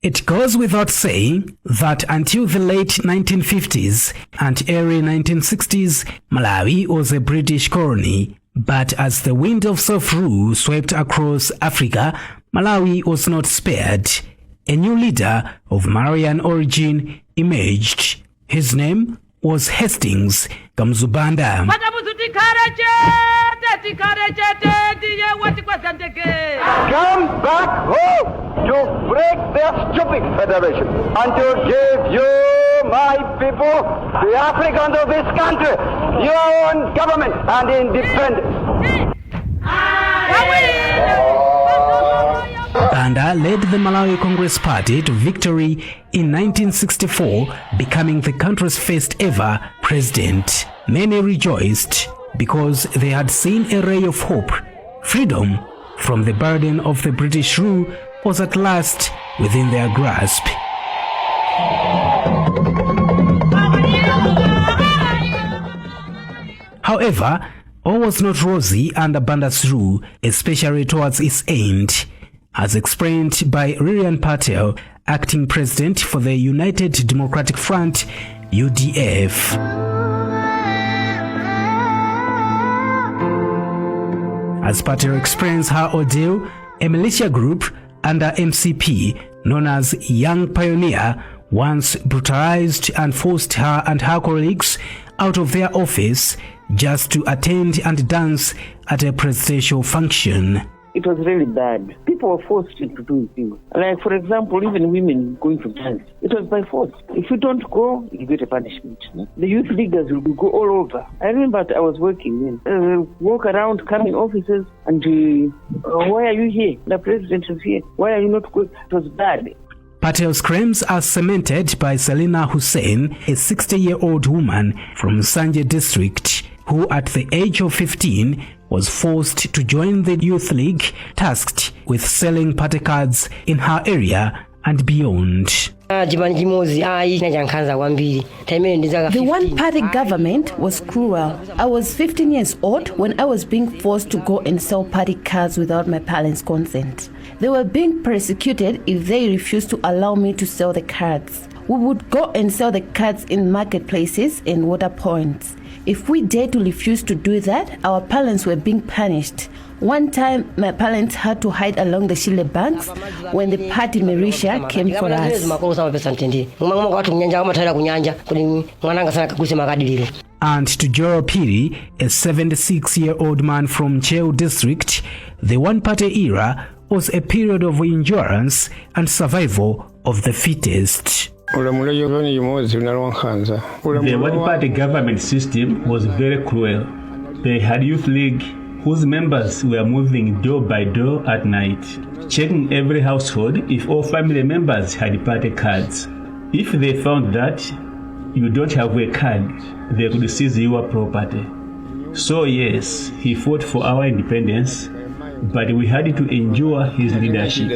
It goes without saying that until the late 1950s and early 1960s, Malawi was a British colony. But as the wind of self-rule swept across Africa, Malawi was not spared. A new leader of Malawian origin emerged. His name was Hastings Kamzubanda. Come back home to break their stupid federation and to give you, my people, the Africans of this country, your own government and independence. Banda led the Malawi Congress Party to victory in 1964, becoming the country's first ever president. Many rejoiced because they had seen a ray of hope. Freedom from the burden of the British rule was at last within their grasp. However, all was not rosy under Banda's rule, especially towards its end, as explained by Ririan Patel, acting president for the United Democratic Front, UDF. As Patel explains her ordeal, a militia group under MCP known as Young Pioneer once brutalized and forced her and her colleagues out of their office just to attend and dance at a presidential function. It was really bad. People were forced to do things. Like, for example, even women going to dance. It was by force. If you don't go, you get a punishment. The youth leaders will go all over. I remember I was working, walk around, coming offices, and why are you here? The president is here. Why are you not going? It was bad. Patel's claims are cemented by Selina Hussein, a 60-year-old woman from Sanje district, who at the age of 15 was forced to join the youth league tasked with selling party cards in her area and beyond. The one-party government was cruel. I was 15 years old when I was being forced to go and sell party cards without my parents' consent. They were being persecuted if they refused to allow me to sell the cards. We would go and sell the cards in marketplaces and water points. If we dared to refuse to do that, our parents were being punished. One time, my parents had to hide along the Shile banks when the party militia came for us. And to Joro Piri, a 76-year-old man from Cheo district, the one-party era was a period of endurance and survival of the fittest. The one-party government system was very cruel. They had youth league whose members were moving door by door at night, checking every household if all family members had party cards. If they found that you don't have a card, they could seize your property. So yes, he fought for our independence, but we had to endure his leadership.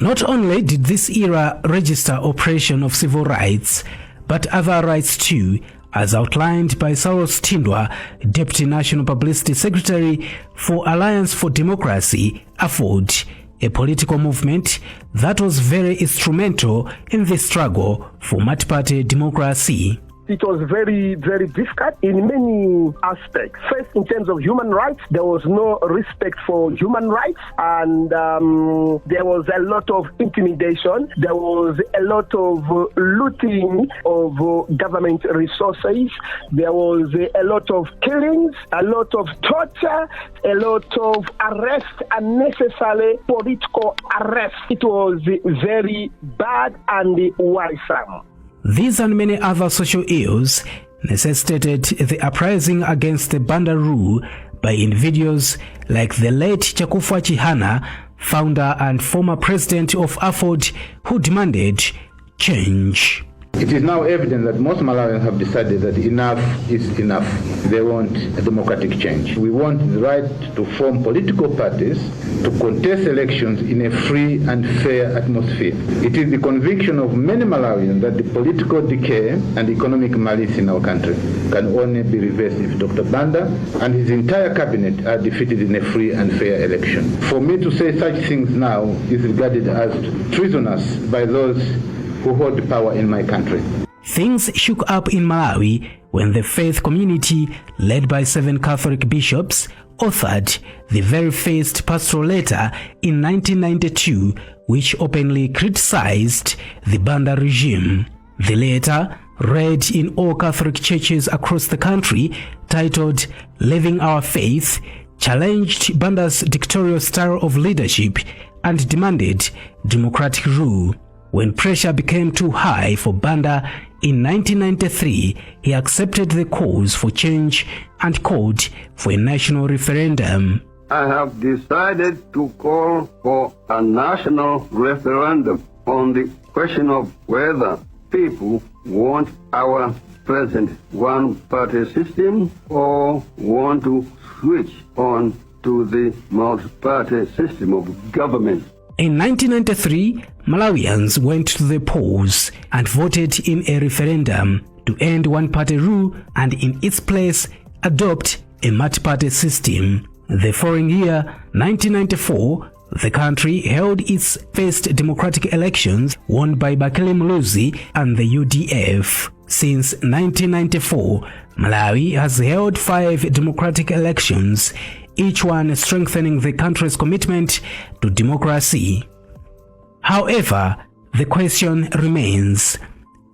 Not only did this era register oppression of civil rights, but other rights too, as outlined by Saulos Tindwa, Deputy National Publicity Secretary for Alliance for Democracy, AFOD, a political movement that was very instrumental in the struggle for multi-party democracy. It was very, very difficult in many aspects. First, in terms of human rights, there was no respect for human rights, and there was a lot of intimidation. There was a lot of looting of government resources. There was a lot of killings, a lot of torture, a lot of arrests, unnecessary political arrests. It was very bad and worrisome. These and many other social ills necessitated the uprising against the Banda rule by individuals like the late Chakufa Chihana, founder and former president of AFOD, who demanded change. It is now evident that most Malawians have decided that enough is enough. They want a democratic change. We want the right to form political parties to contest elections in a free and fair atmosphere. It is the conviction of many Malawians that the political decay and economic malaise in our country can only be reversed if Dr. Banda and his entire cabinet are defeated in a free and fair election. For me to say such things now is regarded as treasonous by those who hold power in my country. Things shook up in Malawi when the faith community, led by 7 Catholic bishops, authored the very first pastoral letter in 1992, which openly criticized the Banda regime. The letter, read in all Catholic churches across the country, titled "Living Our Faith," challenged Banda's dictatorial style of leadership and demanded democratic rule. When pressure became too high for Banda in 1993, he accepted the calls for change and called for a national referendum. I have decided to call for a national referendum on the question of whether people want our present one-party system or want to switch on to the multi-party system of government. In 1993, Malawians went to the polls and voted in a referendum to end one-party rule and in its place adopt a multi-party system. The following year, 1994, the country held its first democratic elections, won by Bakele Muluzi and the UDF. Since 1994, Malawi has held 5 democratic elections, each one strengthening the country's commitment to democracy. However, the question remains,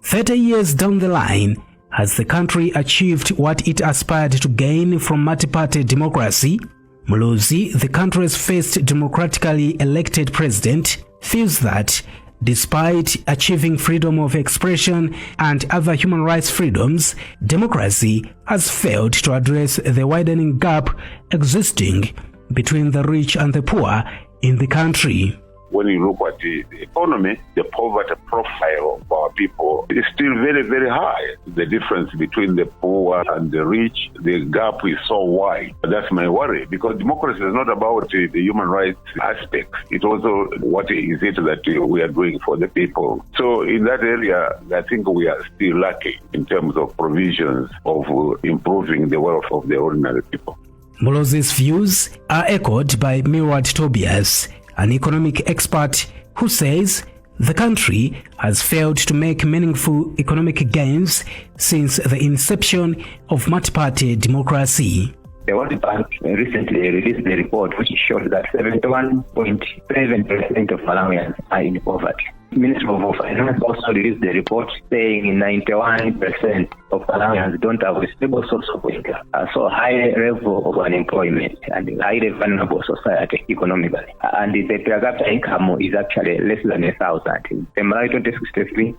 30 years down the line, has the country achieved what it aspired to gain from multi-party democracy? Muluzi, the country's first democratically elected president, feels that despite achieving freedom of expression and other human rights freedoms, democracy has failed to address the widening gap existing between the rich and the poor in the country. When you look at the economy, the poverty profile of our people is still very, very high. The difference between the poor and the rich, the gap is so wide. That's my worry, because democracy is not about the human rights aspects. It's also what is it that we are doing for the people. So in that area, I think we are still lacking in terms of provisions of improving the wealth of the ordinary people. Muluzi's views are echoed by Mirwad Tobias, an economic expert who says the country has failed to make meaningful economic gains since the inception of multi-party democracy. The World Bank recently released a report which showed that 71.7% of Malawians are in poverty. The Ministry of Finance also released a report saying 91% of Malawians don't have a stable source of income. So high level of unemployment and highly vulnerable society economically. And the per capita income is actually less than 1,000. The Malawi 2063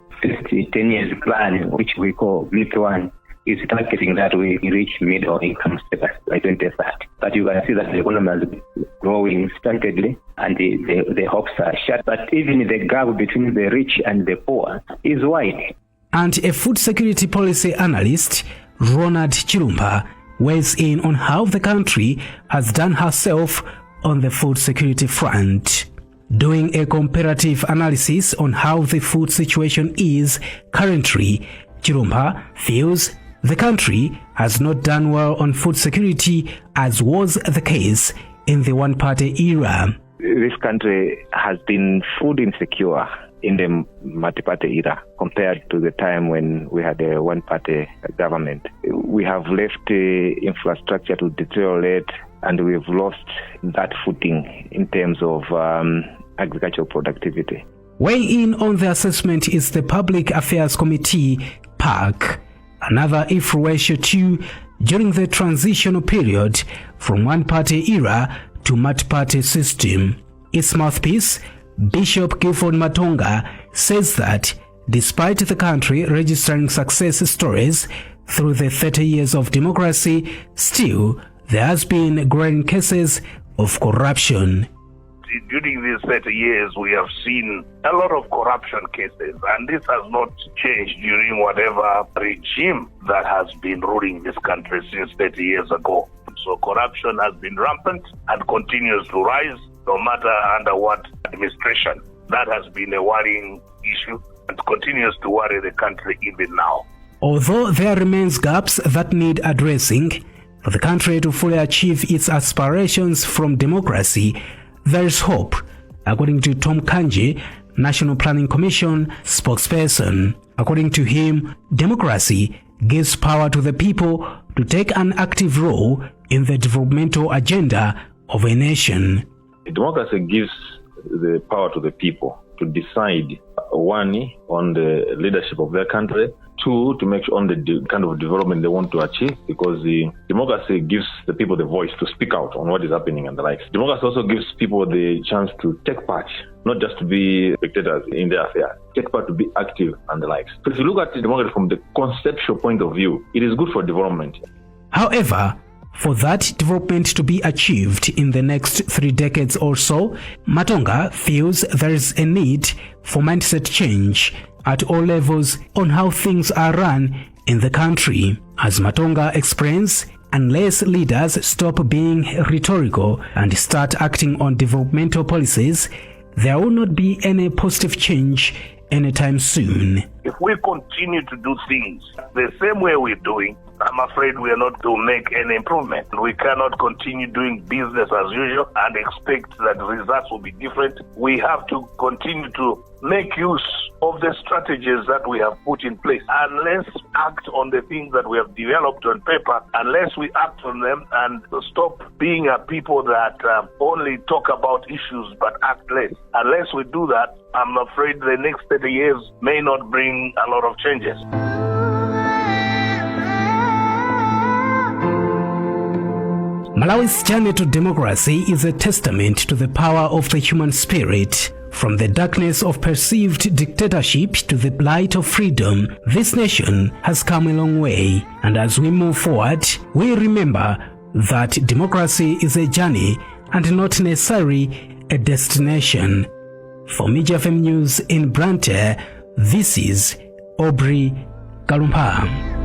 10 years plan, which we call BLIP1, is targeting that we reach middle income status by 2030. But you can see that the economy is growing stantedly and the hopes are shut. But even the gap between the rich and the poor is wide. And a food security policy analyst, Ronald Chilumba, weighs in on how the country has done herself on the food security front. Doing a comparative analysis on how the food situation is currently, Chilumba feels the country has not done well on food security as was the case in the one-party era. This country has been food insecure in the multi-party era compared to the time when we had a one-party government. We have left infrastructure to deteriorate and we've lost that footing in terms of agricultural productivity. Weighing in on the assessment is the Public Affairs Committee, PAC, another influential tool during the transitional period from one-party era to multi-party system. Its mouthpiece, Bishop Gifford Matonga, says that despite the country registering success stories through the 30 years of democracy, still there has been growing cases of corruption. during these 30 years, we have seen a lot of corruption cases, and this has not changed during whatever regime that has been ruling this country since 30 years ago. So corruption has been rampant and continues to rise, no matter under what administration. That has been a worrying issue and continues to worry the country even now. Although there remains gaps that need addressing, for the country to fully achieve its aspirations from democracy, there is hope, according to Tom Kanji, National Planning Commission spokesperson. According to him, democracy gives power to the people to take an active role in the developmental agenda of a nation. Democracy gives the power to the people to decide, one, on the leadership of their country, two, to make sure on the kind of development they want to achieve, because the democracy gives the people the voice to speak out on what is happening and the likes. Democracy also gives people the chance to take part, not just to be spectators in their affairs, take part to be active and the likes. So if you look at democracy from the conceptual point of view, it is good for development. However, for that development to be achieved in the next 3 decades or so, Matonga feels there is a need for mindset change at all levels on how things are run in the country. As Matonga explains, unless leaders stop being rhetorical and start acting on developmental policies, there will not be any positive change anytime soon. If we continue to do things the same way we're doing, I'm afraid we are not to make any improvement. We cannot continue doing business as usual and expect that the results will be different. We have to continue to make use of the strategies that we have put in place. Unless we act on the things that we have developed on paper, unless we act on them and stop being a people that only talk about issues but act less, unless we do that, I'm afraid the next 30 years may not bring a lot of changes. Malawi's journey to democracy is a testament to the power of the human spirit. From the darkness of perceived dictatorship to the light of freedom, this nation has come a long way. And as we move forward, we remember that democracy is a journey and not necessarily a destination. For Media FM News in Brante, this is Aubrey Kalumpa.